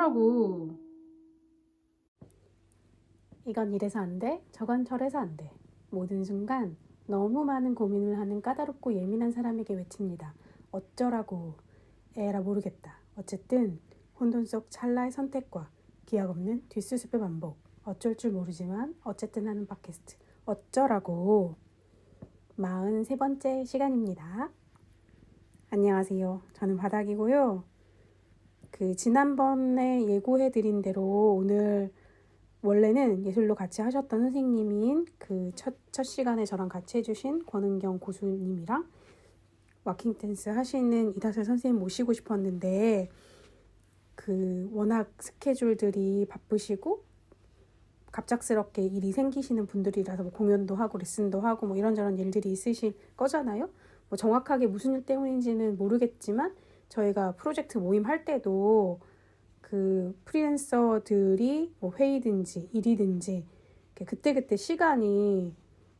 어쩌라고. 이건 이래서 안 돼, 저건 저래서 안 돼. 모든 순간 너무 많은 고민을 하는 까다롭고 예민한 사람에게 외칩니다. 어쩌라고. 에라 모르겠다. 어쨌든 혼돈 속 찰나의 선택과 기약 없는 뒷수습의 반복. 어쩔 줄 모르지만 어쨌든 하는 팟캐스트. 어쩌라고. 43번째 시간입니다. 안녕하세요. 저는 바닥이고요. 지난번에 예고해드린 대로 오늘 원래는 예술로 같이 하셨던 선생님인 첫 시간에 저랑 같이 해주신 권은경 고수님이랑 와킹 댄스 하시는 이다슬 선생님 모시고 싶었는데 워낙 스케줄들이 바쁘시고 갑작스럽게 일이 생기시는 분들이라서 공연도 하고 레슨도 하고 이런저런 일들이 있으실 거잖아요. 정확하게 무슨 일 때문인지는 모르겠지만 저희가 프로젝트 모임 할 때도 프리랜서들이 회의든지 일이든지 그때그때 시간이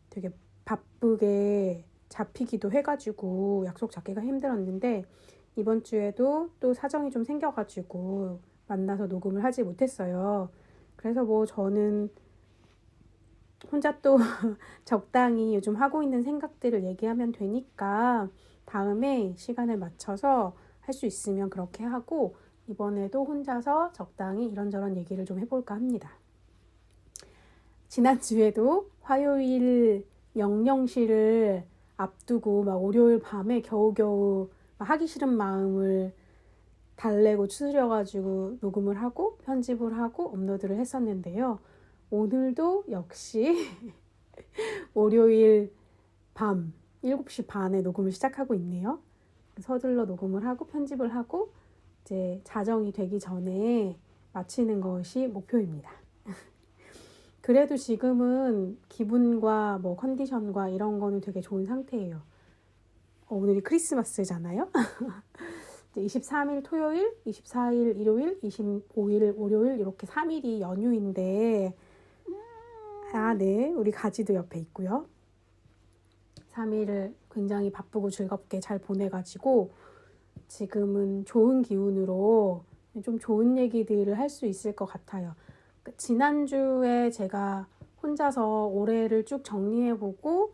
되게 바쁘게 잡히기도 해가지고 약속 잡기가 힘들었는데 이번 주에도 또 사정이 좀 생겨가지고 만나서 녹음을 하지 못했어요. 그래서 저는 혼자 또 적당히 요즘 하고 있는 생각들을 얘기하면 되니까 다음에 시간을 맞춰서 할 수 있으면 그렇게 하고 이번에도 혼자서 적당히 이런저런 얘기를 좀 해볼까 합니다. 지난주에도 화요일 영영시를 앞두고 월요일 밤에 겨우겨우 하기 싫은 마음을 달래고 추스려가지고 녹음을 하고 편집을 하고 업로드를 했었는데요. 오늘도 역시 월요일 밤 7시 반에 녹음을 시작하고 있네요. 서둘러 녹음을 하고 편집을 하고 이제 자정이 되기 전에 마치는 것이 목표입니다. 그래도 지금은 기분과 컨디션과 이런 거는 되게 좋은 상태예요. 오늘이 크리스마스잖아요. 23일 토요일, 24일 일요일, 25일 월요일 이렇게 3일이 연휴인데 네, 우리 가지도 옆에 있고요. 3일을 굉장히 바쁘고 즐겁게 잘 보내가지고 지금은 좋은 기운으로 좀 좋은 얘기들을 할 수 있을 것 같아요. 지난주에 제가 혼자서 올해를 쭉 정리해보고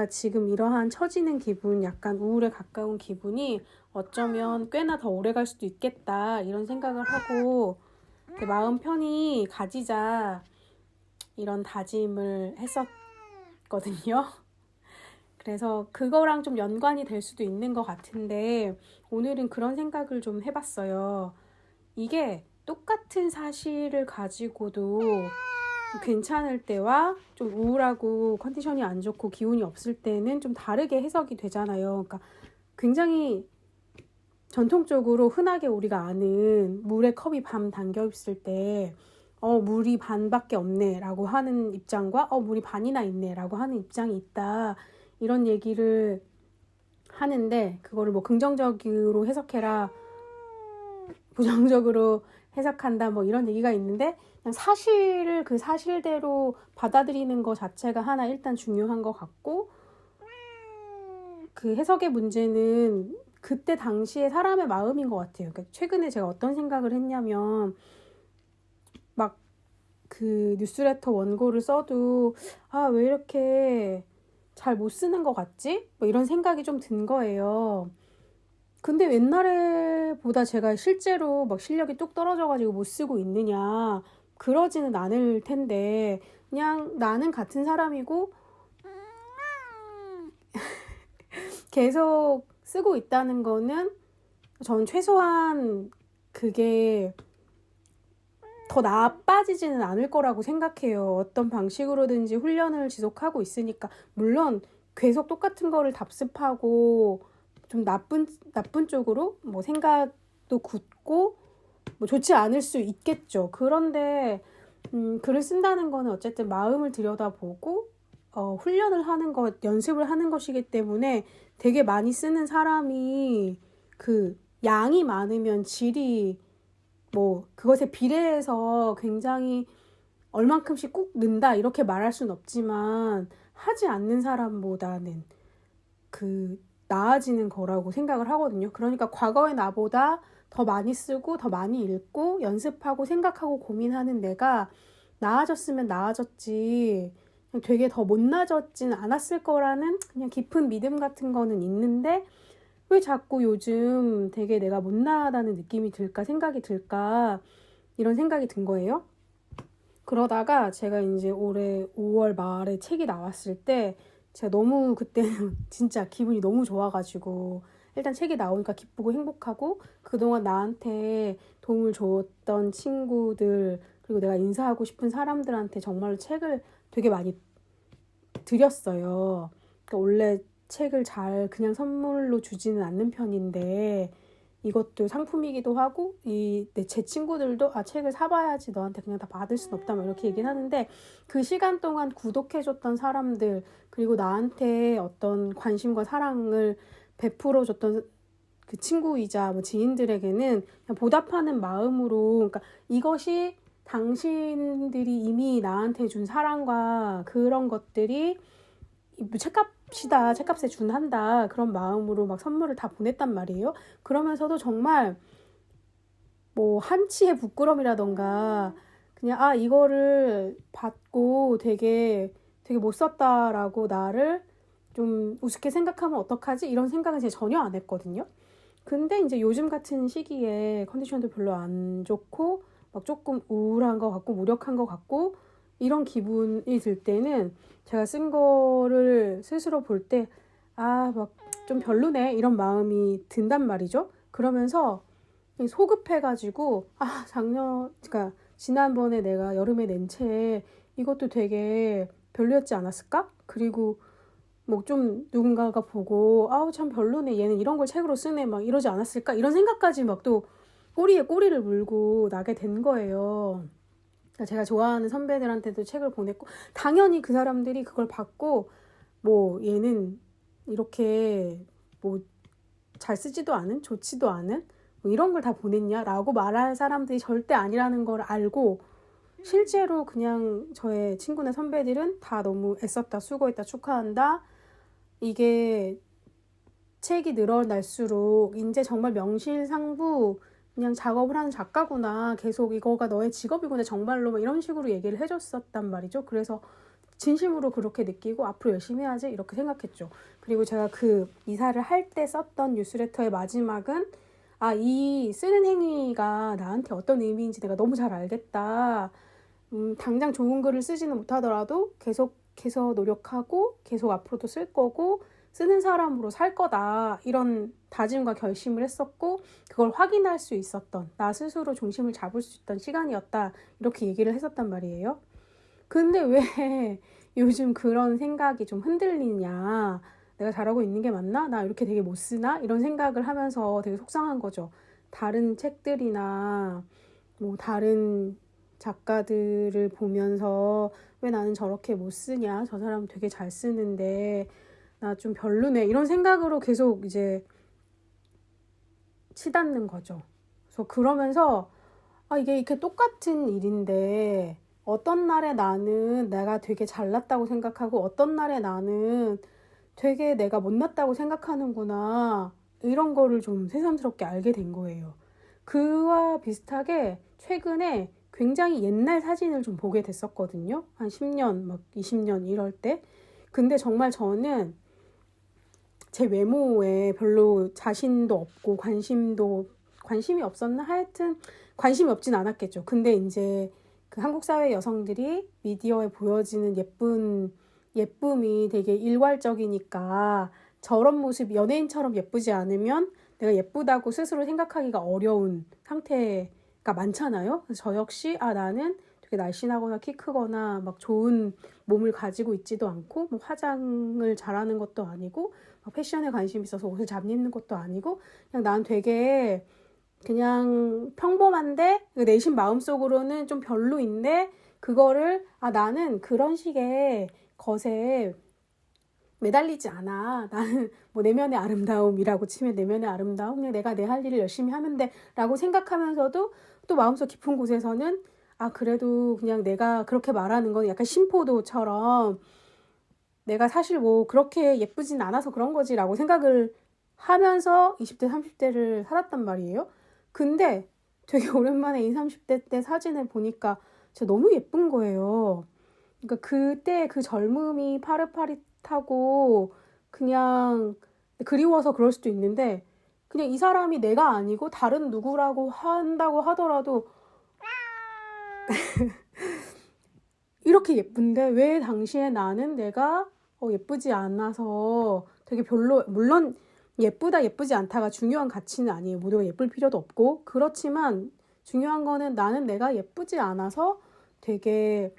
지금 이러한 처지는 기분, 약간 우울에 가까운 기분이 어쩌면 꽤나 더 오래 갈 수도 있겠다 이런 생각을 하고 마음 편히 가지자 이런 다짐을 했었거든요. 그래서 그거랑 좀 연관이 될 수도 있는 것 같은데 오늘은 그런 생각을 좀 해봤어요. 이게 똑같은 사실을 가지고도 괜찮을 때와 좀 우울하고 컨디션이 안 좋고 기운이 없을 때는 좀 다르게 해석이 되잖아요. 그러니까 굉장히 전통적으로 흔하게 우리가 아는 물에 컵이 반 담겨 있을 때 물이 반밖에 없네 라고 하는 입장과 물이 반이나 있네 라고 하는 입장이 있다 이런 얘기를 하는데 그거를 긍정적으로 해석해라 부정적으로 해석한다 이런 얘기가 있는데 그냥 사실을 그 사실대로 받아들이는 것 자체가 하나 일단 중요한 것 같고 그 해석의 문제는 그때 당시에 사람의 마음인 것 같아요. 그러니까 최근에 제가 어떤 생각을 했냐면 뉴스레터 원고를 써도 왜 이렇게 잘 못 쓰는 것 같지? 이런 생각이 좀 든 거예요. 근데 옛날에보다 제가 실제로 실력이 뚝 떨어져가지고 못 쓰고 있느냐 그러지는 않을 텐데 그냥 나는 같은 사람이고 계속 쓰고 있다는 거는 전 최소한 그게 더 나빠지지는 않을 거라고 생각해요. 어떤 방식으로든지 훈련을 지속하고 있으니까 물론 계속 똑같은 거를 답습하고 좀 나쁜 쪽으로 생각도 굳고 좋지 않을 수 있겠죠. 그런데 글을 쓴다는 거는 어쨌든 마음을 들여다보고 훈련을 하는 것, 연습을 하는 것이기 때문에 되게 많이 쓰는 사람이 양이 많으면 질이 그것에 비례해서 굉장히 얼만큼씩 꼭 는다 이렇게 말할 수는 없지만 하지 않는 사람보다는 나아지는 거라고 생각을 하거든요. 그러니까 과거의 나보다 더 많이 쓰고 더 많이 읽고 연습하고 생각하고 고민하는 내가 나아졌으면 나아졌지 그냥 되게 더 못 나아졌진 않았을 거라는 그냥 깊은 믿음 같은 거는 있는데 왜 자꾸 요즘 되게 내가 못 나아다는 느낌이 들까 생각이 들까 이런 생각이 든 거예요. 그러다가 제가 이제 올해 5월 말에 책이 나왔을 때 제가 너무 그때는 진짜 기분이 너무 좋아가지고 일단 책이 나오니까 기쁘고 행복하고 그동안 나한테 도움을 줬던 친구들 그리고 내가 인사하고 싶은 사람들한테 정말로 책을 되게 많이 드렸어요. 그러니까 원래 책을 잘 그냥 선물로 주지는 않는 편인데 이것도 상품이기도 하고 제 친구들도 책을 사봐야지 너한테 그냥 다 받을 순 없다 막 이렇게 얘기를 하는데 그 시간 동안 구독해줬던 사람들 그리고 나한테 어떤 관심과 사랑을 베풀어줬던 그 친구이자 뭐 지인들에게는 그냥 보답하는 마음으로 그러니까 이것이 당신들이 이미 나한테 준 사랑과 그런 것들이 책값이다, 책값에 준한다 그런 마음으로 막 선물을 다 보냈단 말이에요. 그러면서도 정말 뭐 한치의 부끄럼이라던가 그냥 이거를 받고 되게 못 썼다라고 나를 좀 우습게 생각하면 어떡하지? 이런 생각은 제가 전혀 안 했거든요. 근데 이제 요즘 같은 시기에 컨디션도 별로 안 좋고 막 조금 우울한 것 같고 무력한 것 같고 이런 기분이 들 때는 제가 쓴 거를 스스로 볼 때 막 좀 별로네 이런 마음이 든단 말이죠. 그러면서 소급해가지고 그러니까 지난번에 내가 여름에 낸 책 이것도 되게 별로였지 않았을까? 그리고 뭐 좀 누군가가 보고 참 별로네 얘는 이런 걸 책으로 쓰네 막 이러지 않았을까? 이런 생각까지 막 또 꼬리에 꼬리를 물고 나게 된 거예요. 제가 좋아하는 선배들한테도 책을 보냈고 당연히 그 사람들이 그걸 받고 뭐 얘는 이렇게 뭐 잘 쓰지도 않은 좋지도 않은 뭐 이런 걸 다 보냈냐라고 말할 사람들이 절대 아니라는 걸 알고 실제로 그냥 저의 친구나 선배들은 다 너무 애썼다 수고했다 축하한다 이게 책이 늘어날수록 이제 정말 명실상부 그냥 작업을 하는 작가구나 계속 이거가 너의 직업이구나 정말로 막 이런 식으로 얘기를 해줬었단 말이죠. 그래서 진심으로 그렇게 느끼고 앞으로 열심히 해야지 이렇게 생각했죠. 그리고 제가 그 이사를 할 때 썼던 뉴스레터의 마지막은 이 쓰는 행위가 나한테 어떤 의미인지 내가 너무 잘 알겠다. 당장 좋은 글을 쓰지는 못하더라도 계속해서 노력하고 계속 앞으로도 쓸 거고 쓰는 사람으로 살 거다. 이런 다짐과 결심을 했었고 그걸 확인할 수 있었던 나 스스로 중심을 잡을 수 있던 시간이었다. 이렇게 얘기를 했었단 말이에요. 근데 왜 요즘 그런 생각이 좀 흔들리냐. 내가 잘하고 있는 게 맞나? 나 이렇게 되게 못 쓰나? 이런 생각을 하면서 되게 속상한 거죠. 다른 책들이나 뭐 다른 작가들을 보면서 왜 나는 저렇게 못 쓰냐? 저 사람 되게 잘 쓰는데 나 좀 별로네. 이런 생각으로 계속 이제 치닫는 거죠. 그래서 그러면서 이게 이렇게 똑같은 일인데 어떤 날에 나는 내가 되게 잘났다고 생각하고 어떤 날에 나는 되게 내가 못났다고 생각하는구나. 이런 거를 좀 새삼스럽게 알게 된 거예요. 그와 비슷하게 최근에 굉장히 옛날 사진을 좀 보게 됐었거든요. 한 10년, 막 20년 이럴 때. 근데 정말 저는 제 외모에 별로 자신도 없고 관심이 없었나? 하여튼 관심이 없진 않았겠죠. 근데 이제 그 한국 사회 여성들이 미디어에 보여지는 예쁨이 되게 일괄적이니까 저런 모습 연예인처럼 예쁘지 않으면 내가 예쁘다고 스스로 생각하기가 어려운 상태가 많잖아요. 그래서 저 역시 나는 되게 날씬하거나 키 크거나 막 좋은 몸을 가지고 있지도 않고 뭐 화장을 잘하는 것도 아니고 막 패션에 관심이 있어서 옷을 잘 입는 것도 아니고 그냥 난 되게 그냥 평범한데 내심 마음속으로는 좀 별로인데 그거를 나는 그런 식의 것에 매달리지 않아. 나는 뭐 내면의 아름다움이라고 치면 내면의 아름다움 그냥 내가 내 할 일을 열심히 하면 돼 라고 생각하면서도 또 마음속 깊은 곳에서는 그래도 그냥 내가 그렇게 말하는 건 약간 심포도처럼 내가 사실 뭐 그렇게 예쁘진 않아서 그런 거지라고 생각을 하면서 20대 30대를 살았단 말이에요. 근데 되게 오랜만에 20, 30대 때 사진을 보니까 진짜 너무 예쁜 거예요. 그러니까 그때 그 젊음이 파릇파릇하고 그냥 그리워서 그럴 수도 있는데 그냥 이 사람이 내가 아니고 다른 누구라고 한다고 하더라도 이렇게 예쁜데 왜 당시에 나는 내가 예쁘지 않아서 되게 별로, 물론 예쁘다 예쁘지 않다가 중요한 가치는 아니에요. 모두가 예쁠 필요도 없고. 그렇지만 중요한 거는 나는 내가 예쁘지 않아서 되게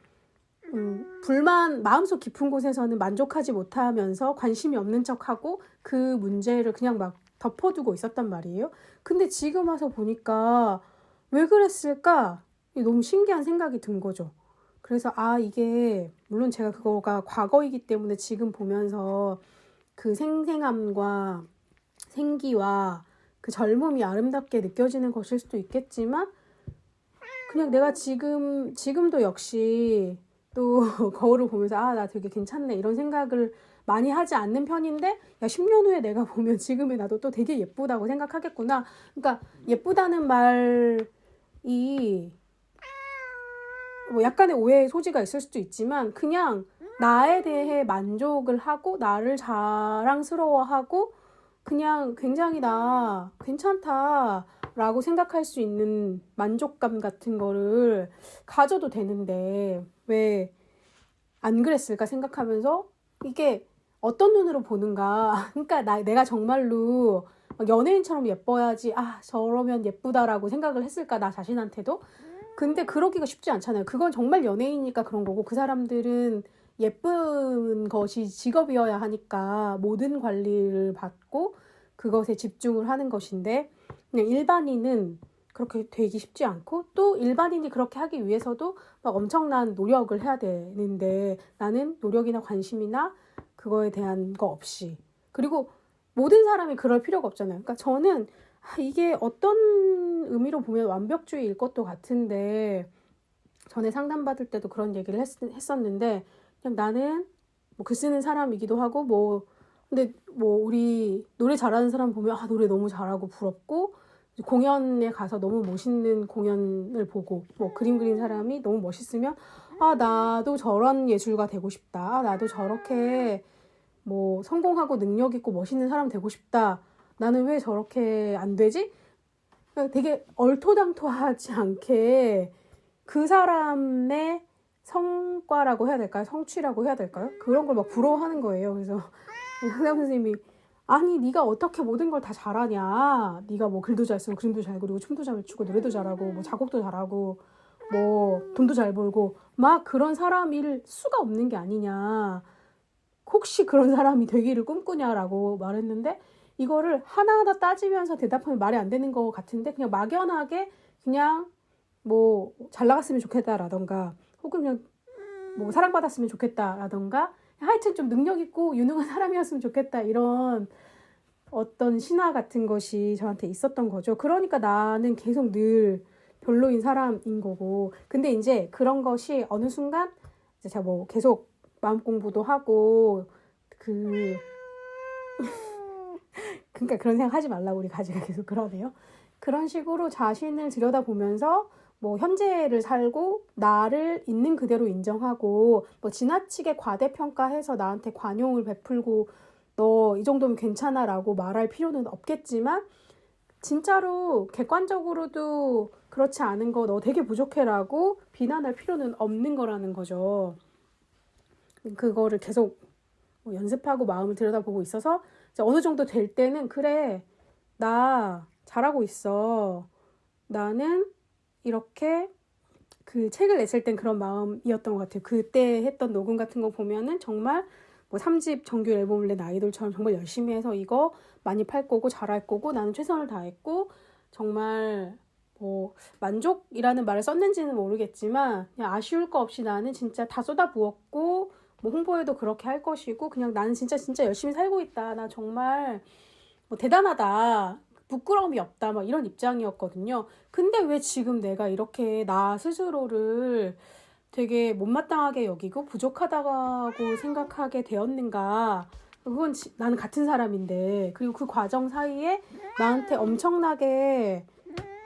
불만, 마음속 깊은 곳에서는 만족하지 못하면서 관심이 없는 척하고 그 문제를 그냥 막 덮어두고 있었단 말이에요. 근데 지금 와서 보니까 왜 그랬을까? 너무 신기한 생각이 든 거죠. 그래서 이게 물론 제가 그거가 과거이기 때문에 지금 보면서 그 생생함과 생기와 그 젊음이 아름답게 느껴지는 것일 수도 있겠지만 그냥 내가 지금도 역시 또 거울을 보면서 나 되게 괜찮네 이런 생각을 많이 하지 않는 편인데 야 10년 후에 내가 보면 지금의 나도 또 되게 예쁘다고 생각하겠구나. 그러니까 예쁘다는 말이 뭐 약간의 오해의 소지가 있을 수도 있지만 그냥 나에 대해 만족을 하고 나를 자랑스러워하고 그냥 굉장히 나 괜찮다라고 생각할 수 있는 만족감 같은 거를 가져도 되는데 왜 안 그랬을까 생각하면서 이게 어떤 눈으로 보는가. 그러니까 내가 정말로 연예인처럼 예뻐야지 저러면 예쁘다라고 생각을 했을까 나 자신한테도. 근데 그러기가 쉽지 않잖아요. 그건 정말 연예인이니까 그런 거고 그 사람들은 예쁜 것이 직업이어야 하니까 모든 관리를 받고 그것에 집중을 하는 것인데 그냥 일반인은 그렇게 되기 쉽지 않고 또 일반인이 그렇게 하기 위해서도 막 엄청난 노력을 해야 되는데 나는 노력이나 관심이나 그거에 대한 거 없이 그리고 모든 사람이 그럴 필요가 없잖아요. 그러니까 저는 이게 어떤 의미로 보면 완벽주의일 것도 같은데 전에 상담받을 때도 그런 얘기를 했었는데 그냥 나는 뭐 글 쓰는 사람이기도 하고 근데 우리 노래 잘하는 사람 보면 노래 너무 잘하고 부럽고 공연에 가서 너무 멋있는 공연을 보고 그림 그린 사람이 너무 멋있으면 나도 저런 예술가 되고 싶다. 나도 저렇게 성공하고 능력 있고 멋있는 사람 되고 싶다. 나는 왜 저렇게 안 되지? 되게 얼토당토하지 않게 그 사람의 성과라고 해야 될까요? 성취라고 해야 될까요? 그런 걸 막 부러워하는 거예요. 그래서 상담 선생님이 네가 어떻게 모든 걸 다 잘하냐? 네가 글도 잘 쓰고 그림도 잘 그리고 춤도 잘 추고 노래도 잘하고 작곡도 잘하고 돈도 잘 벌고 막 그런 사람일 수가 없는 게 아니냐? 혹시 그런 사람이 되기를 꿈꾸냐라고 말했는데 이거를 하나하나 따지면서 대답하면 말이 안 되는 것 같은데 그냥 막연하게 그냥 잘 나갔으면 좋겠다라던가 혹은 그냥 사랑받았으면 좋겠다라던가 하여튼 좀 능력 있고 유능한 사람이었으면 좋겠다 이런 어떤 신화 같은 것이 저한테 있었던 거죠. 그러니까 나는 계속 늘 별로인 사람인 거고 근데 이제 그런 것이 어느 순간 이제 제가 계속 마음 공부도 하고 그러니까 그런 생각 하지 말라고 우리 가지가 계속 그러네요. 그런 식으로 자신을 들여다보면서 현재를 살고 나를 있는 그대로 인정하고 지나치게 과대평가해서 나한테 관용을 베풀고 너 이 정도면 괜찮아 라고 말할 필요는 없겠지만 진짜로 객관적으로도 그렇지 않은 거 너 되게 부족해 라고 비난할 필요는 없는 거라는 거죠. 그거를 계속 연습하고 마음을 들여다보고 있어서 어느 정도 될 때는 그래 나 잘하고 있어. 나는 이렇게 그 책을 냈을 땐 그런 마음이었던 것 같아요. 그때 했던 녹음 같은 거 보면은 정말 3집 정규 앨범을 낸 아이돌처럼 정말 열심히 해서 이거 많이 팔 거고 잘할 거고 나는 최선을 다했고 정말 만족이라는 말을 썼는지는 모르겠지만 그냥 아쉬울 거 없이 나는 진짜 다 쏟아부었고 홍보에도 그렇게 할 것이고 그냥 나는 진짜 열심히 살고 있다. 나 정말 대단하다. 부끄러움이 없다. 막 이런 입장이었거든요. 근데 왜 지금 내가 이렇게 나 스스로를 되게 못마땅하게 여기고 부족하다고 생각하게 되었는가. 그건 나는 같은 사람인데 그리고 그 과정 사이에 나한테 엄청나게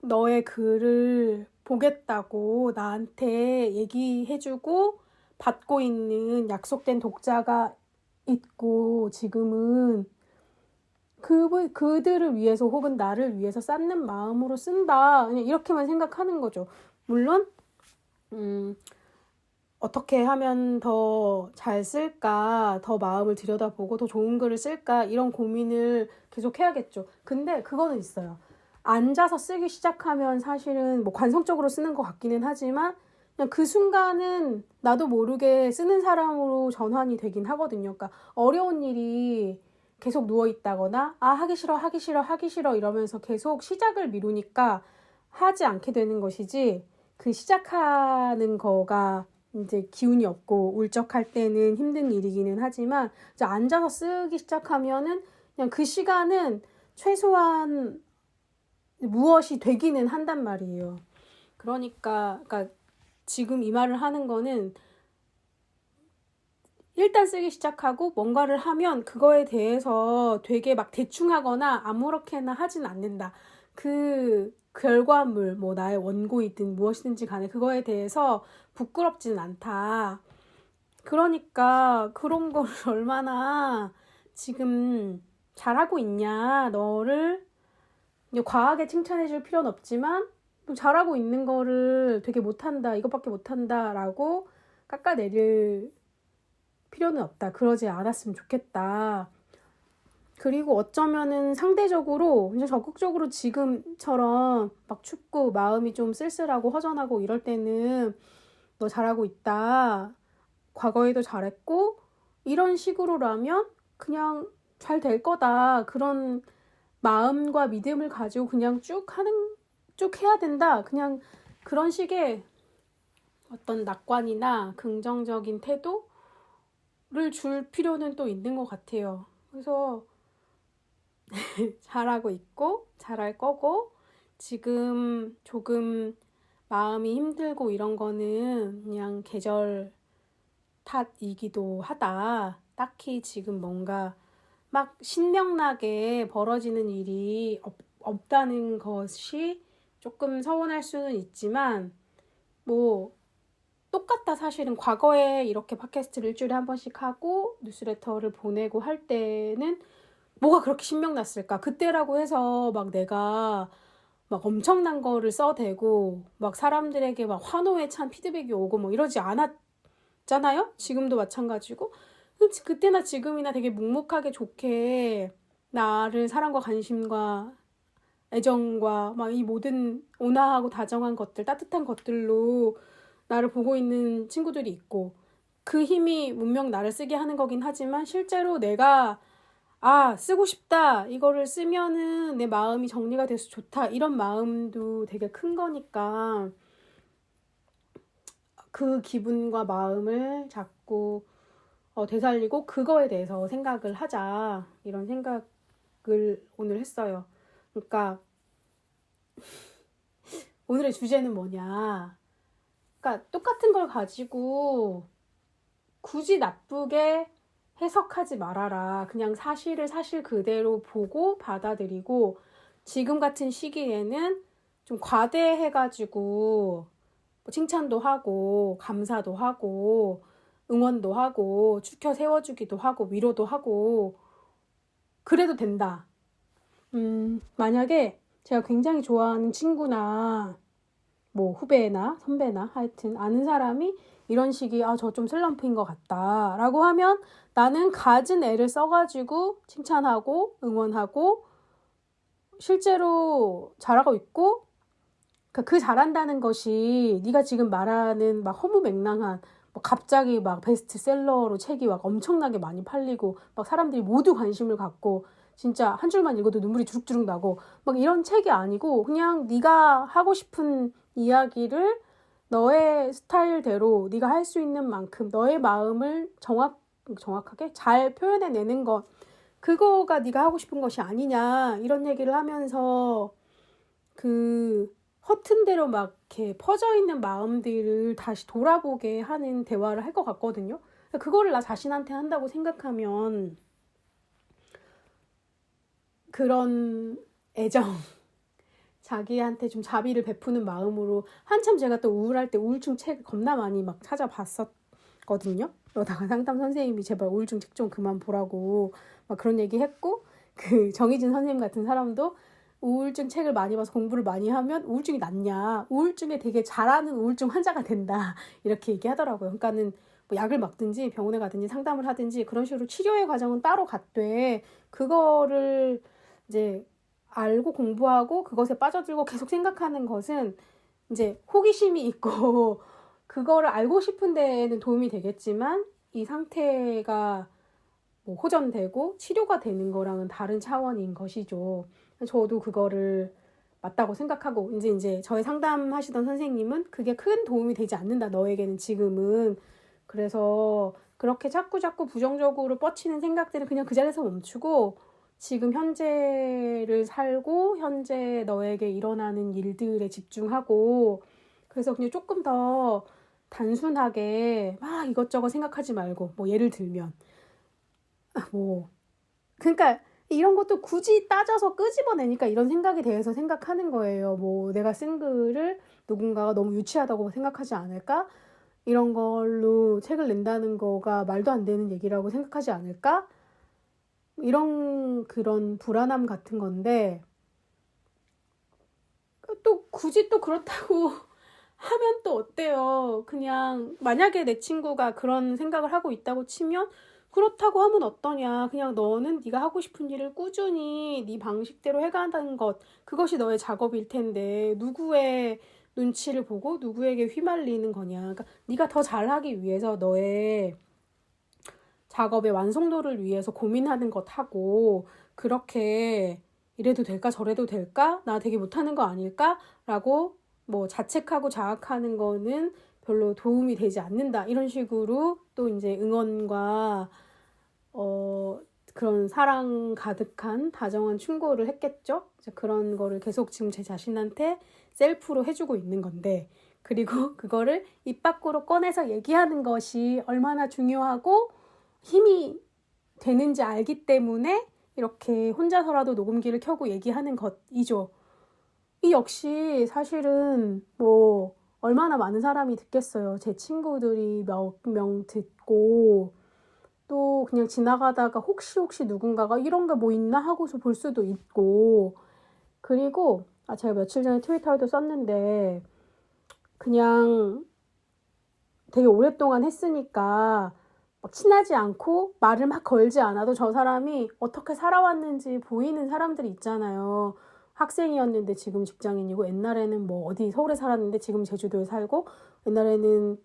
너의 글을 보겠다고 나한테 얘기해주고 받고 있는 약속된 독자가 있고 지금은 그들을 위해서 혹은 나를 위해서 쌓는 마음으로 쓴다. 그냥 이렇게만 생각하는 거죠. 물론 어떻게 하면 더 잘 쓸까, 더 마음을 들여다보고 더 좋은 글을 쓸까 이런 고민을 계속 해야겠죠. 근데 그거는 있어요. 앉아서 쓰기 시작하면 사실은 뭐 관성적으로 쓰는 것 같기는 하지만 그냥 그 순간은 나도 모르게 쓰는 사람으로 전환이 되긴 하거든요. 그러니까 어려운 일이 계속 누워있다거나 하기 싫어 이러면서 계속 시작을 미루니까 하지 않게 되는 것이지 그 시작하는 거가 이제 기운이 없고 울적할 때는 힘든 일이기는 하지만 이제 앉아서 쓰기 시작하면은 그냥 그 시간은 최소한 무엇이 되기는 한단 말이에요. 그러니까 지금 이 말을 하는 거는 일단 쓰기 시작하고 뭔가를 하면 그거에 대해서 되게 막 대충 하거나 아무렇게나 하진 않는다. 그 결과물, 뭐 나의 원고이든 무엇이든지 간에 그거에 대해서 부끄럽지는 않다. 그러니까 그런 걸 얼마나 지금 잘하고 있냐. 너를 과하게 칭찬해줄 필요는 없지만 잘하고 있는 거를 되게 못한다. 이것밖에 못한다. 라고 깎아내릴 필요는 없다. 그러지 않았으면 좋겠다. 그리고 어쩌면은 상대적으로 이제 적극적으로 지금처럼 막 춥고 마음이 좀 쓸쓸하고 허전하고 이럴 때는 너 잘하고 있다. 과거에도 잘했고 이런 식으로라면 그냥 잘 될 거다. 그런 마음과 믿음을 가지고 그냥 쭉 해야 된다. 그냥 그런 식의 어떤 낙관이나 긍정적인 태도를 줄 필요는 또 있는 것 같아요. 그래서 잘하고 있고 잘할 거고 지금 조금 마음이 힘들고 이런 거는 그냥 계절 탓이기도 하다. 딱히 지금 뭔가 막 신명나게 벌어지는 일이 없다는 것이 조금 서운할 수는 있지만 뭐 똑같다. 사실은 과거에 이렇게 팟캐스트를 일주일에 한 번씩 하고 뉴스레터를 보내고 할 때는 뭐가 그렇게 신명났을까? 그때라고 해서 막 내가 막 엄청난 거를 써대고 막 사람들에게 막 환호에 찬 피드백이 오고 뭐 이러지 않았잖아요? 지금도 마찬가지고. 그때나 지금이나 되게 묵묵하게 좋게 나를 사랑과 관심과 애정과 막 이 모든 온화하고 다정한 것들, 따뜻한 것들로 나를 보고 있는 친구들이 있고 그 힘이 분명 나를 쓰게 하는 거긴 하지만 실제로 내가 쓰고 싶다. 이거를 쓰면은 내 마음이 정리가 돼서 좋다. 이런 마음도 되게 큰 거니까 그 기분과 마음을 자꾸 되살리고 그거에 대해서 생각을 하자. 이런 생각을 오늘 했어요. 그러니까 오늘의 주제는 뭐냐. 그러니까 똑같은 걸 가지고 굳이 나쁘게 해석하지 말아라. 그냥 사실을 사실 그대로 보고 받아들이고 지금 같은 시기에는 좀 과대해가지고 뭐 칭찬도 하고 감사도 하고 응원도 하고 추켜 세워주기도 하고 위로도 하고 그래도 된다. 만약에 제가 굉장히 좋아하는 친구나 뭐 후배나 선배나 하여튼 아는 사람이 이런 식이 저 좀 슬럼프인 것 같다 라고 하면 나는 가진 애를 써가지고 칭찬하고 응원하고 실제로 잘하고 있고 그 잘한다는 것이 네가 지금 말하는 막 허무맹랑한 뭐 갑자기 막 베스트셀러로 책이 막 엄청나게 많이 팔리고 막 사람들이 모두 관심을 갖고 진짜 한 줄만 읽어도 눈물이 주룩주룩 나고 막 이런 책이 아니고 그냥 네가 하고 싶은 이야기를 너의 스타일대로 네가 할 수 있는 만큼 너의 마음을 정확하게 잘 표현해내는 것 그거가 네가 하고 싶은 것이 아니냐 이런 얘기를 하면서 그 허튼 대로 막 이렇게 퍼져 있는 마음들을 다시 돌아보게 하는 대화를 할 것 같거든요. 그거를 나 자신한테 한다고 생각하면 그런 애정 자기한테 좀 자비를 베푸는 마음으로 한참 제가 또 우울할 때 우울증 책 겁나 많이 막 찾아봤었거든요. 그러다가 상담 선생님이 제발 우울증 책 좀 그만 보라고 막 그런 얘기 했고, 그 정희진 선생님 같은 사람도 우울증 책을 많이 봐서 공부를 많이 하면 우울증이 낫냐, 우울증에 되게 잘하는 우울증 환자가 된다 이렇게 얘기하더라고요. 그러니까는 뭐 약을 먹든지 병원에 가든지 상담을 하든지 그런 식으로 치료의 과정은 따로 갔되, 그거를 이제 알고 공부하고 그것에 빠져들고 계속 생각하는 것은 이제 호기심이 있고 그거를 알고 싶은 데에는 도움이 되겠지만 이 상태가 뭐 호전되고 치료가 되는 거랑은 다른 차원인 것이죠. 저도 그거를 맞다고 생각하고, 이제 저의 상담하시던 선생님은 그게 큰 도움이 되지 않는다, 너에게는 지금은. 그래서 그렇게 자꾸 부정적으로 뻗치는 생각들은 그냥 그 자리에서 멈추고 지금 현재를 살고 현재 너에게 일어나는 일들에 집중하고, 그래서 그냥 조금 더 단순하게 막 이것저것 생각하지 말고, 뭐 예를 들면 뭐 그러니까 이런 것도 굳이 따져서 끄집어내니까 이런 생각에 대해서 생각하는 거예요. 뭐 내가 쓴 글을 누군가가 너무 유치하다고 생각하지 않을까? 이런 걸로 책을 낸다는 거가 말도 안 되는 얘기라고 생각하지 않을까? 이런 그런 불안함 같은 건데, 또 굳이 또 그렇다고 하면 또 어때요? 그냥 만약에 내 친구가 그런 생각을 하고 있다고 치면 그렇다고 하면 어떠냐. 그냥 너는 네가 하고 싶은 일을 꾸준히 네 방식대로 해가는 것, 그것이 너의 작업일 텐데 누구의 눈치를 보고 누구에게 휘말리는 거냐. 그러니까 네가 더 잘하기 위해서 너의 작업의 완성도를 위해서 고민하는 것하고, 그렇게 이래도 될까 저래도 될까 나 되게 못하는 거 아닐까 라고 뭐 자책하고 자학하는 거는 별로 도움이 되지 않는다, 이런 식으로 또 이제 응원과 그런 사랑 가득한 다정한 충고를 했겠죠. 그런 거를 계속 지금 제 자신한테 셀프로 해주고 있는 건데, 그리고 그거를 입 밖으로 꺼내서 얘기하는 것이 얼마나 중요하고 힘이 되는지 알기 때문에 이렇게 혼자서라도 녹음기를 켜고 얘기하는 것이죠. 이 역시 사실은 뭐 얼마나 많은 사람이 듣겠어요. 제 친구들이 몇 명 듣고, 또 그냥 지나가다가 혹시 누군가가 이런 게 뭐 있나 하고서 볼 수도 있고. 그리고 제가 며칠 전에 트위터에도 썼는데, 그냥 되게 오랫동안 했으니까 막 친하지 않고 말을 막 걸지 않아도 저 사람이 어떻게 살아왔는지 보이는 사람들이 있잖아요. 학생이었는데 지금 직장인이고, 옛날에는 뭐 어디 서울에 살았는데 지금 제주도에 살고, 옛날에는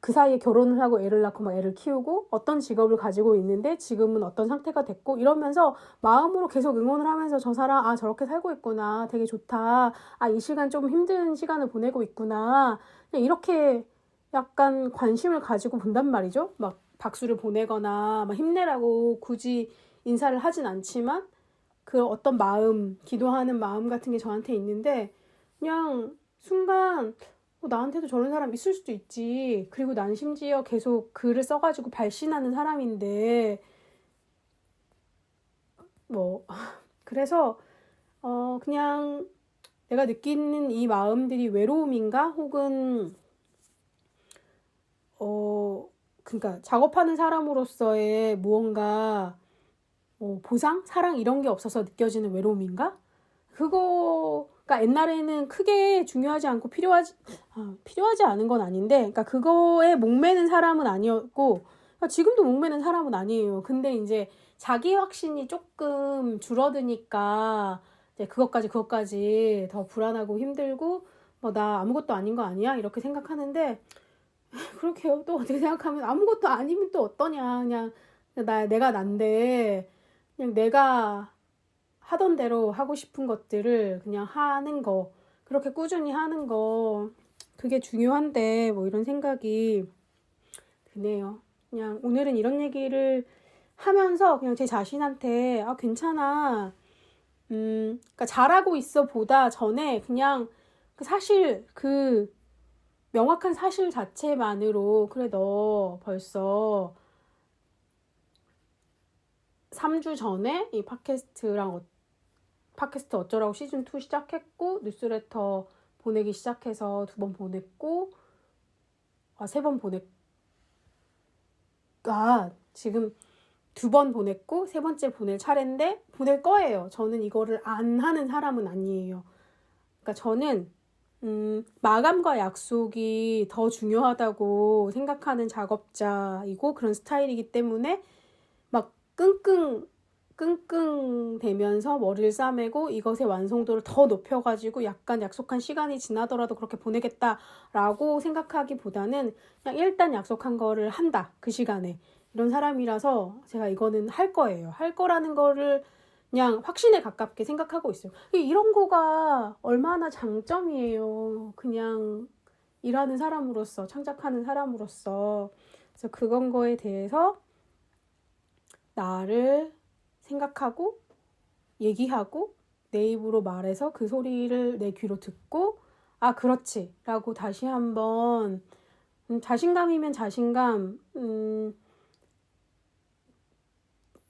그 사이에 결혼을 하고 애를 낳고 막 애를 키우고 어떤 직업을 가지고 있는데 지금은 어떤 상태가 됐고, 이러면서 마음으로 계속 응원을 하면서 저 사람 저렇게 살고 있구나, 되게 좋다, 이 시간 좀 힘든 시간을 보내고 있구나, 그냥 이렇게 약간 관심을 가지고 본단 말이죠. 막 박수를 보내거나 막 힘내라고 굳이 인사를 하진 않지만 그 어떤 마음, 기도하는 마음 같은 게 저한테 있는데, 그냥 순간 나한테도 저런 사람 있을 수도 있지. 그리고 난 심지어 계속 글을 써가지고 발신하는 사람인데 뭐 그래서 그냥 내가 느끼는 이 마음들이 외로움인가, 혹은 그러니까 작업하는 사람으로서의 무언가 보상, 사랑 이런 게 없어서 느껴지는 외로움인가? 그거가 옛날에는 크게 중요하지 않고 필요하지 않은 건 아닌데, 그러니까 그거에 목매는 사람은 아니었고, 그러니까 지금도 목매는 사람은 아니에요. 근데 이제 자기 확신이 조금 줄어드니까 이제 그것까지 더 불안하고 힘들고, 뭐 나 아무것도 아닌 거 아니야? 이렇게 생각하는데, 그렇게요. 또 어떻게 생각하면 아무것도 아니면 또 어떠냐. 그냥 내가 난데 그냥 내가 하던 대로 하고 싶은 것들을 그냥 하는 거, 그렇게 꾸준히 하는 거, 그게 중요한데 뭐 이런 생각이 드네요. 그냥 오늘은 이런 얘기를 하면서 그냥 제 자신한테 괜찮아, 그러니까 잘하고 있어 보다 전에 그냥 사실 그 명확한 사실 자체만으로, 그래 너 벌써 3주 전에 이 팟캐스트 어쩌라고 시즌2 시작했고 뉴스레터 보내기 시작해서 2번 보냈고 3번 지금 2번 보냈고 3번째 보낼 차례인데 보낼 거예요. 저는 이거를 안 하는 사람은 아니에요. 그러니까 저는 마감과 약속이 더 중요하다고 생각하는 작업자이고 그런 스타일이기 때문에 막 끙끙 대면서 머리를 싸매고 이것의 완성도를 더 높여가지고 약간 약속한 시간이 지나더라도 그렇게 보내겠다라고 생각하기보다는 그냥 일단 약속한 거를 한다. 그 시간에. 이런 사람이라서 제가 이거는 할 거예요. 할 거라는 거를 그냥 확신에 가깝게 생각하고 있어요. 이런 거가 얼마나 장점이에요. 그냥 일하는 사람으로서, 창작하는 사람으로서. 그래서 그건 거에 대해서 나를 생각하고 얘기하고 내 입으로 말해서 그 소리를 내 귀로 듣고 아 그렇지 라고 다시 한번 자신감이면 자신감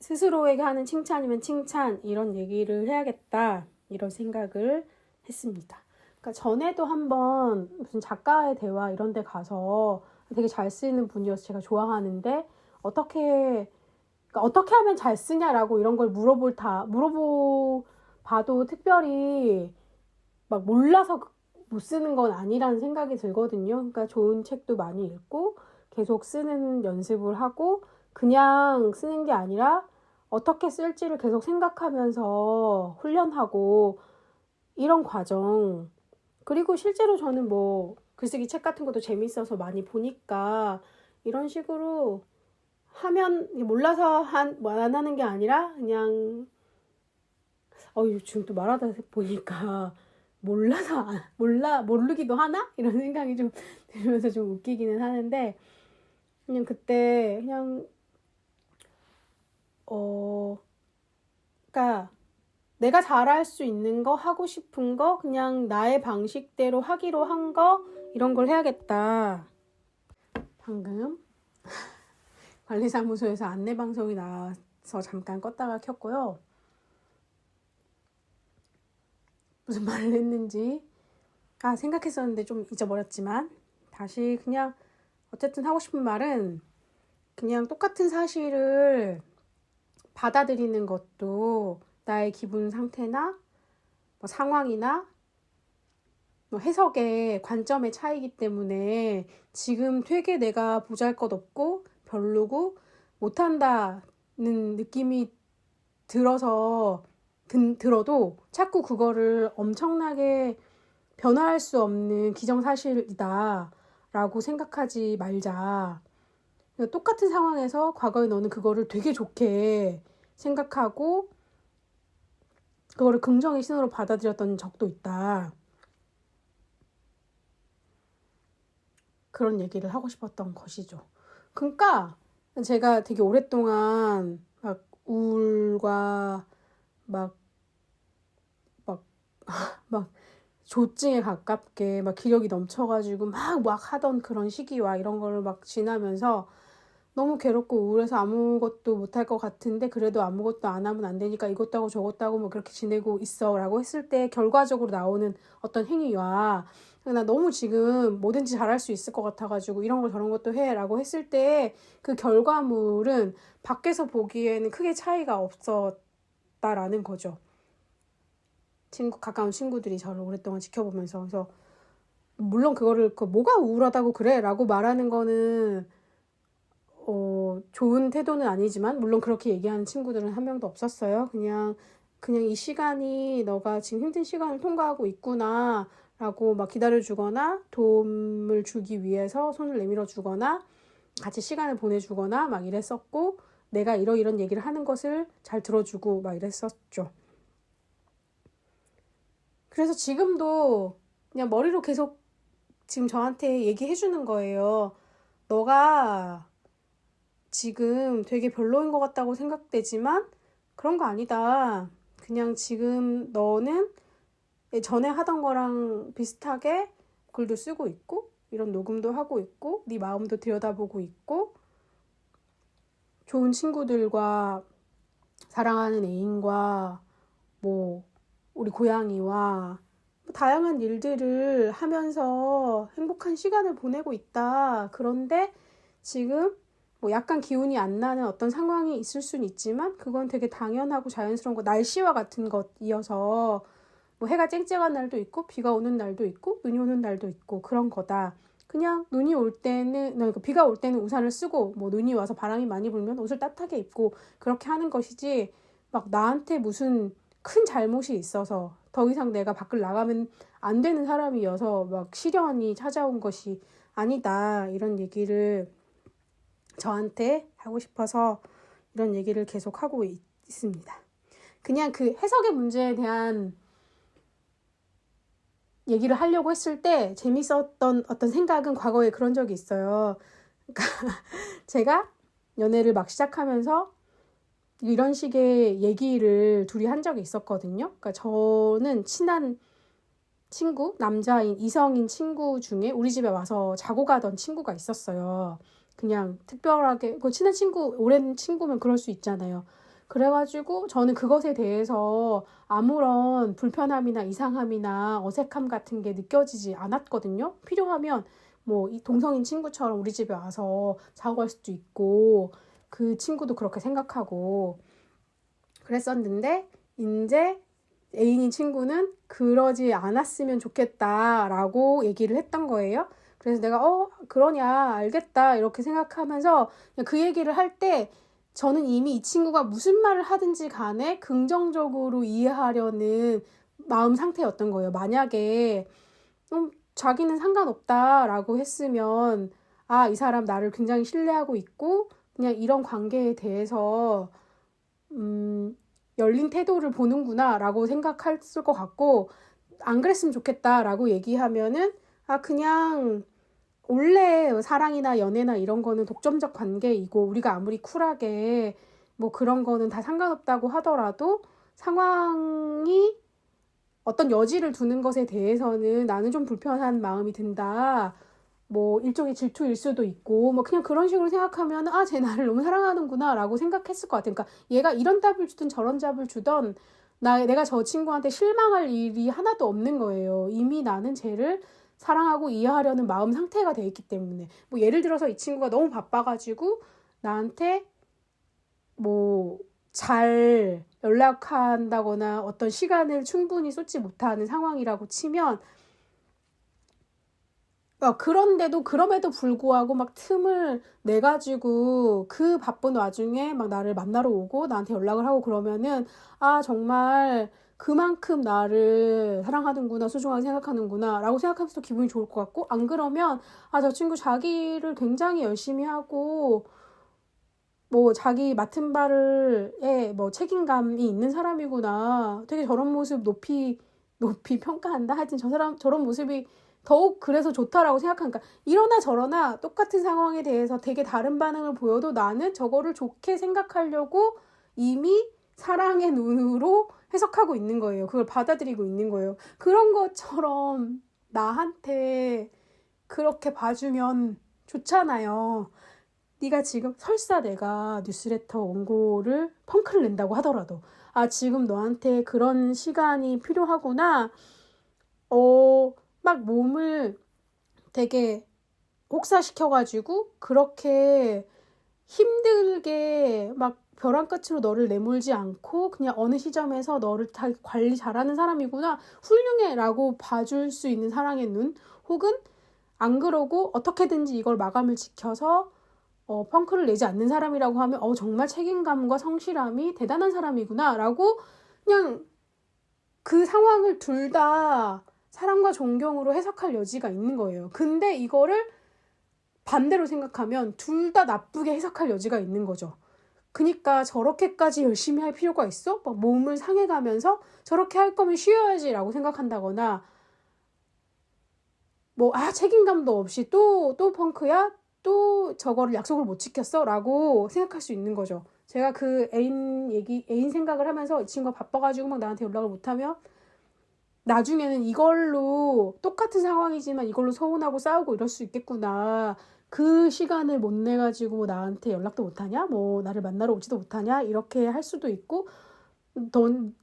스스로에게 하는 칭찬이면 칭찬 이런 얘기를 해야겠다 이런 생각을 했습니다. 그러니까 전에도 한번 무슨 작가의 대화 이런 데 가서 되게 잘 쓰이는 분이어서 제가 좋아하는데 어떻게 하면 잘 쓰냐라고 이런 걸 물어봐도 특별히 막 몰라서 못 쓰는 건 아니라는 생각이 들거든요. 그러니까 좋은 책도 많이 읽고 계속 쓰는 연습을 하고 그냥 쓰는 게 아니라 어떻게 쓸지를 계속 생각하면서 훈련하고 이런 과정. 그리고 실제로 저는 뭐 글쓰기 책 같은 것도 재밌어서 많이 보니까 이런 식으로 하면 몰라서 안 하는 게 아니라 그냥 지금 또 말하다 보니까 모르기도 하나? 이런 생각이 좀 들면서 좀 웃기기는 하는데 그냥 그때 그냥 그러니까 내가 잘할 수 있는 거 하고 싶은 거 그냥 나의 방식대로 하기로 한 거 이런 걸 해야겠다. 방금 관리사무소에서 안내방송이 나와서 잠깐 껐다가 켰고요. 무슨 말을 했는지 생각했었는데 좀 잊어버렸지만 다시 그냥 어쨌든 하고 싶은 말은 그냥 똑같은 사실을 받아들이는 것도 나의 기분 상태나 뭐 상황이나 뭐 해석의 관점의 차이기 때문에 지금 되게 내가 보잘것없고 별로고 못한다는 느낌이 들어도 자꾸 그거를 엄청나게 변화할 수 없는 기정사실이다 라고 생각하지 말자. 똑같은 상황에서 과거에 너는 그거를 되게 좋게 생각하고 그거를 긍정의 신호로 받아들였던 적도 있다. 그런 얘기를 하고 싶었던 것이죠. 그러니까 제가 되게 오랫동안 막 우울과 막 조증에 가깝게 막 기력이 넘쳐가지고 막 하던 그런 시기와 이런 거를 막 지나면서 너무 괴롭고 우울해서 아무것도 못할 것 같은데 그래도 아무것도 안 하면 안 되니까 이것도 하고 저것도 하고 뭐 그렇게 지내고 있어 라고 했을 때 결과적으로 나오는 어떤 행위와 나 너무 지금 뭐든지 잘할 수 있을 것 같아가지고 이런 거 저런 것도 해 라고 했을 때 그 결과물은 밖에서 보기에는 크게 차이가 없었다라는 거죠. 가까운 친구들이 저를 오랫동안 지켜보면서 그래서 물론 그거를 뭐가 우울하다고 그래 라고 말하는 거는 좋은 태도는 아니지만 물론 그렇게 얘기하는 친구들은 한 명도 없었어요. 그냥 이 시간이 너가 지금 힘든 시간을 통과하고 있구나 라고 막 기다려주거나 도움을 주기 위해서 손을 내밀어 주거나 같이 시간을 보내주거나 막 이랬었고 내가 이런 얘기를 하는 것을 잘 들어주고 막 이랬었죠. 그래서 지금도 그냥 머리로 계속 지금 저한테 얘기해 주는 거예요. 너가 지금 되게 별로인 것 같다고 생각되지만 그런 거 아니다. 그냥 지금 너는 전에 하던 거랑 비슷하게 글도 쓰고 있고 이런 녹음도 하고 있고 네 마음도 들여다보고 있고 좋은 친구들과 사랑하는 애인과 뭐 우리 고양이와 다양한 일들을 하면서 행복한 시간을 보내고 있다. 그런데 지금 뭐 약간 기운이 안 나는 어떤 상황이 있을 수는 있지만 그건 되게 당연하고 자연스러운 거, 날씨와 같은 것이어서 뭐 해가 쨍쨍한 날도 있고 비가 오는 날도 있고 눈이 오는 날도 있고 그런 거다. 그냥 눈이 올 때는, 그러니까 비가 올 때는 우산을 쓰고 뭐 눈이 와서 바람이 많이 불면 옷을 따뜻하게 입고 그렇게 하는 것이지, 막 나한테 무슨 큰 잘못이 있어서 더 이상 내가 밖을 나가면 안 되는 사람이어서 막 시련이 찾아온 것이 아니다. 이런 얘기를 저한테 하고 싶어서 이런 얘기를 계속 하고 있습니다. 그냥 그 해석의 문제에 대한 얘기를 하려고 했을 때 재밌었던 어떤 생각은 과거에 그런 적이 있어요. 그러니까 제가 연애를 막 시작하면서 이런 식의 얘기를 둘이 한 적이 있었거든요. 그러니까 저는 친한 친구, 남자인 이성인 친구 중에 우리 집에 와서 자고 가던 친구가 있었어요. 그냥 특별하게, 그 친한 친구, 오랜 친구면 그럴 수 있잖아요. 그래가지고 저는 그것에 대해서 아무런 불편함이나 이상함이나 어색함 같은 게 느껴지지 않았거든요. 필요하면 뭐 이 동성인 친구처럼 우리 집에 와서 자고 갈 수도 있고, 그 친구도 그렇게 생각하고 그랬었는데, 이제 애인인 친구는 그러지 않았으면 좋겠다라고 얘기를 했던 거예요. 그래서 내가 그러냐, 알겠다 이렇게 생각하면서 그냥 그 얘기를 할 때 저는 이미 이 친구가 무슨 말을 하든지 간에 긍정적으로 이해하려는 마음 상태였던 거예요. 만약에 자기는 상관없다라고 했으면, 아, 이 사람 나를 굉장히 신뢰하고 있고 그냥 이런 관계에 대해서 열린 태도를 보는구나 라고 생각했을 것 같고, 안 그랬으면 좋겠다 라고 얘기하면은, 아, 그냥 원래 사랑이나 연애나 이런 거는 독점적 관계이고 우리가 아무리 쿨하게 뭐 그런 거는 다 상관없다고 하더라도 상황이 어떤 여지를 두는 것에 대해서는 나는 좀 불편한 마음이 든다. 뭐 일종의 질투일 수도 있고 뭐 그냥 그런 식으로 생각하면, 아, 쟤 나를 너무 사랑하는구나 라고 생각했을 것 같아요. 그러니까 얘가 이런 답을 주든 저런 답을 주든 내가 저 친구한테 실망할 일이 하나도 없는 거예요. 이미 나는 쟤를 사랑하고 이해하려는 마음 상태가 돼 있기 때문에. 뭐 예를 들어서 이 친구가 너무 바빠가지고 나한테 뭐 잘 연락한다거나 어떤 시간을 충분히 쏟지 못하는 상황이라고 치면, 그런데도 그럼에도 불구하고 막 틈을 내 가지고 그 바쁜 와중에 막 나를 만나러 오고 나한테 연락을 하고 그러면은, 아, 정말 그만큼 나를 사랑하는구나, 소중하게 생각하는구나 라고 생각하면서 기분이 좋을 것 같고, 안 그러면 아, 저 친구 자기를 굉장히 열심히 하고 뭐 자기 맡은 바를에 뭐 책임감이 있는 사람이구나, 되게 저런 모습 높이 평가한다, 하여튼 저 사람 저런 모습이 더욱 그래서 좋다라고 생각하니까, 이러나 저러나 똑같은 상황에 대해서 되게 다른 반응을 보여도 나는 저거를 좋게 생각하려고 이미 사랑의 눈으로 해석하고 있는 거예요. 그걸 받아들이고 있는 거예요. 그런 것처럼 나한테 그렇게 봐주면 좋잖아요. 네가 지금 설사 내가 뉴스레터 원고를 펑크를 낸다고 하더라도, 아, 지금 너한테 그런 시간이 필요하구나. 막 몸을 되게 혹사시켜가지고 그렇게 힘들게 막 벼랑 끝으로 너를 내몰지 않고 그냥 어느 시점에서 너를 다 관리 잘하는 사람이구나, 훌륭해 라고 봐줄 수 있는 사랑의 눈, 혹은 안 그러고 어떻게든지 이걸 마감을 지켜서 펑크를 내지 않는 사람이라고 하면 정말 책임감과 성실함이 대단한 사람이구나 라고 그냥 그 상황을 둘 다 사랑과 존경으로 해석할 여지가 있는 거예요. 근데 이거를 반대로 생각하면 둘 다 나쁘게 해석할 여지가 있는 거죠. 그러니까 저렇게까지 열심히 할 필요가 있어? 막 몸을 상해가면서 저렇게 할 거면 쉬어야지 라고 생각한다거나, 뭐 책임감도 없이 또 펑크야? 또 저거를 약속을 못 지켰어? 라고 생각할 수 있는 거죠. 제가 그 애인 생각을 하면서 이 친구가 바빠가지고 막 나한테 연락을 못하면 나중에는 이걸로 똑같은 상황이지만 이걸로 서운하고 싸우고 이럴 수 있겠구나. 그 시간을 못 내가지고 나한테 연락도 못하냐? 뭐 나를 만나러 오지도 못하냐? 이렇게 할 수도 있고, 너는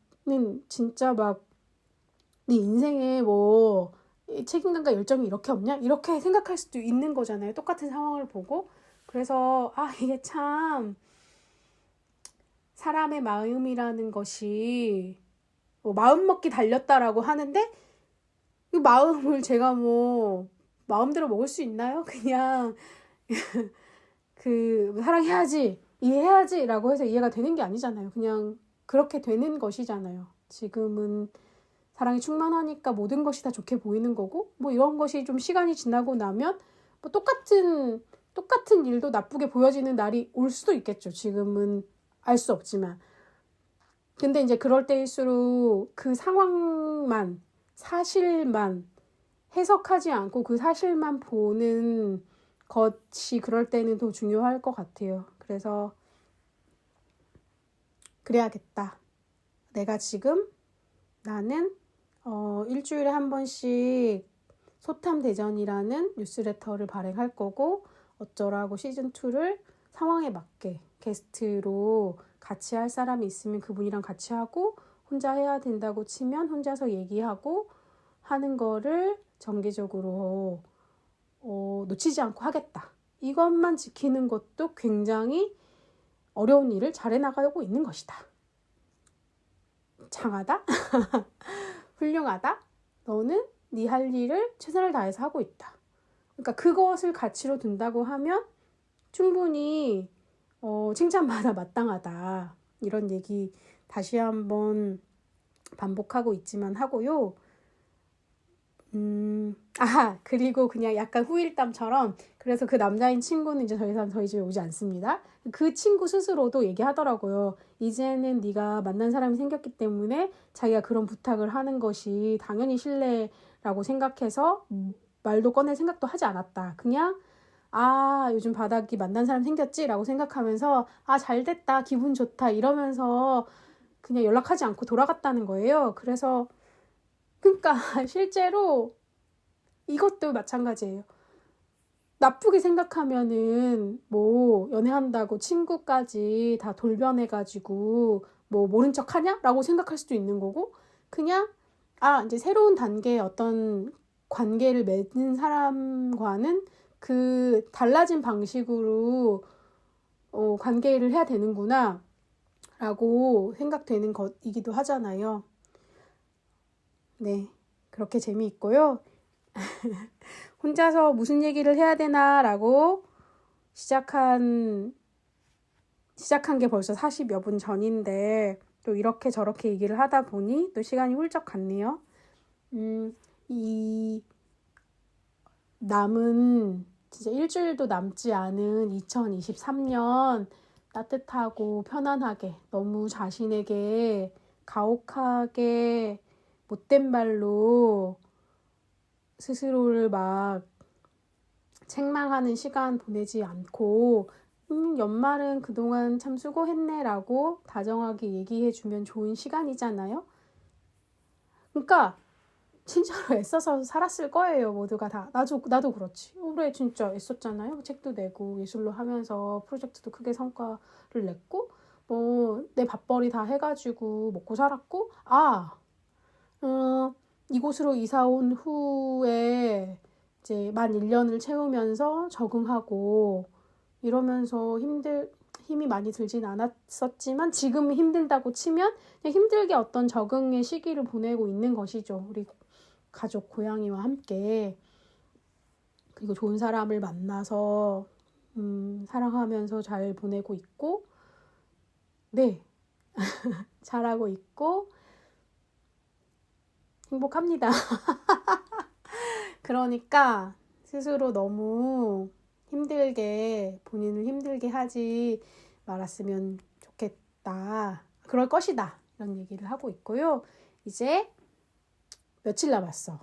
진짜 막 네 인생에 뭐 책임감과 열정이 이렇게 없냐? 이렇게 생각할 수도 있는 거잖아요. 똑같은 상황을 보고. 그래서 이게 참 사람의 마음이라는 것이 뭐 마음먹기 달렸다라고 하는데 이 마음을 제가 뭐 마음대로 먹을 수 있나요? 그냥 사랑해야지, 이해해야지 라고 해서 이해가 되는 게 아니잖아요. 그냥 그렇게 되는 것이잖아요. 지금은 사랑이 충만하니까 모든 것이 다 좋게 보이는 거고, 뭐 이런 것이 좀 시간이 지나고 나면 뭐 똑같은 일도 나쁘게 보여지는 날이 올 수도 있겠죠. 지금은 알 수 없지만. 근데 이제 그럴 때일수록 그 상황만, 사실만 해석하지 않고 그 사실만 보는 것이 그럴 때는 더 중요할 것 같아요. 그래서 그래야겠다. 내가 지금 나는 일주일에 한 번씩 소탐대전이라는 뉴스레터를 발행할 거고 어쩌라고 시즌2를 상황에 맞게 게스트로 같이 할 사람이 있으면 그분이랑 같이 하고 혼자 해야 된다고 치면 혼자서 얘기하고 하는 거를 정기적으로 놓치지 않고 하겠다. 이것만 지키는 것도 굉장히 어려운 일을 잘 해나가고 있는 것이다. 장하다? 훌륭하다? 너는 네 할 일을 최선을 다해서 하고 있다. 그러니까 그것을 가치로 둔다고 하면 충분히 칭찬받아 마땅하다. 이런 얘기 다시 한번 반복하고 있지만 하고요. 그리고 그냥 약간 후일담처럼 그래서 그 남자인 친구는 이제 더 이상 저희 집에 오지 않습니다. 그 친구 스스로도 얘기하더라고요. 이제는 네가 만난 사람이 생겼기 때문에 자기가 그런 부탁을 하는 것이 당연히 신뢰라고 생각해서 말도 꺼낼 생각도 하지 않았다. 그냥 요즘 바닥이 만난 사람 생겼지? 라고 생각하면서 잘됐다, 기분 좋다 이러면서 그냥 연락하지 않고 돌아갔다는 거예요. 그래서 그러니까 실제로 이것도 마찬가지예요. 나쁘게 생각하면은 뭐 연애한다고 친구까지 다 돌변해가지고 뭐 모른 척 하냐? 라고 생각할 수도 있는 거고 그냥 이제 새로운 단계의 어떤 관계를 맺는 사람과는 그 달라진 방식으로 관계를 해야 되는구나 라고 생각되는 것이기도 하잖아요. 네, 그렇게 재미있고요. 혼자서 무슨 얘기를 해야 되나 라고 시작한 게 벌써 40여 분 전인데 또 이렇게 저렇게 얘기를 하다 보니 또 시간이 훌쩍 갔네요. 이 남은 진짜 일주일도 남지 않은 2023년 따뜻하고 편안하게 너무 자신에게 가혹하게 못된 말로 스스로를 막 책망하는 시간 보내지 않고 연말은 그동안 참 수고했네 라고 다정하게 얘기해주면 좋은 시간이잖아요. 그러니까 진짜로 애써서 살았을 거예요. 모두가 다. 나도 그렇지. 올해 진짜 애썼잖아요. 책도 내고 예술로 하면서 프로젝트도 크게 성과를 냈고 뭐 내 밥벌이 다 해가지고 먹고 살았고 이곳으로 이사 온 후에 이제 만 1년을 채우면서 적응하고 이러면서 힘이 많이 들진 않았었지만 지금 힘들다고 치면 그냥 힘들게 어떤 적응의 시기를 보내고 있는 것이죠. 우리 가족, 고양이와 함께. 그리고 좋은 사람을 만나서 사랑하면서 잘 보내고 있고 네, 잘하고 있고 행복합니다. 그러니까 스스로 너무 본인을 힘들게 하지 말았으면 좋겠다. 그럴 것이다. 이런 얘기를 하고 있고요. 이제 며칠 남았어?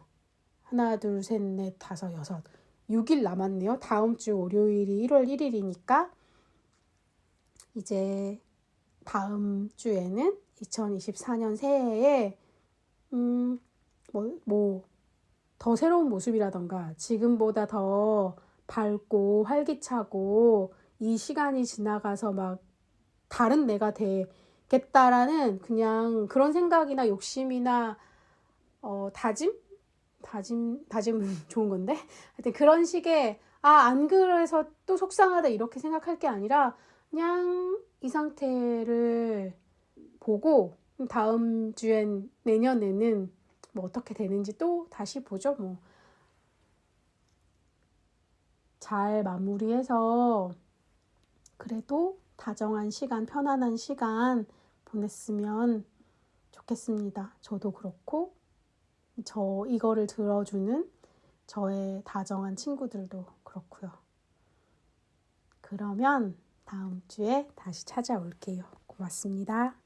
하나, 둘, 셋, 넷, 다섯, 여섯. 6일 남았네요. 다음 주 월요일이 1월 1일이니까 이제 다음 주에는 2024년 새해에 더 새로운 모습이라던가 지금보다 더 밝고 활기차고 이 시간이 지나가서 막 다른 내가 되겠다라는 그냥 그런 생각이나 욕심이나 다짐은 좋은 건데 하여튼 그런 식의 안 그래서 또 속상하다 이렇게 생각할 게 아니라 그냥 이 상태를 보고 다음 주엔 내년에는 뭐 어떻게 되는지 또 다시 보죠. 뭐 잘 마무리해서 그래도 다정한 시간, 편안한 시간 보냈으면 좋겠습니다. 저도 그렇고 이거를 들어주는 저의 다정한 친구들도 그렇고요. 그러면 다음 주에 다시 찾아올게요. 고맙습니다.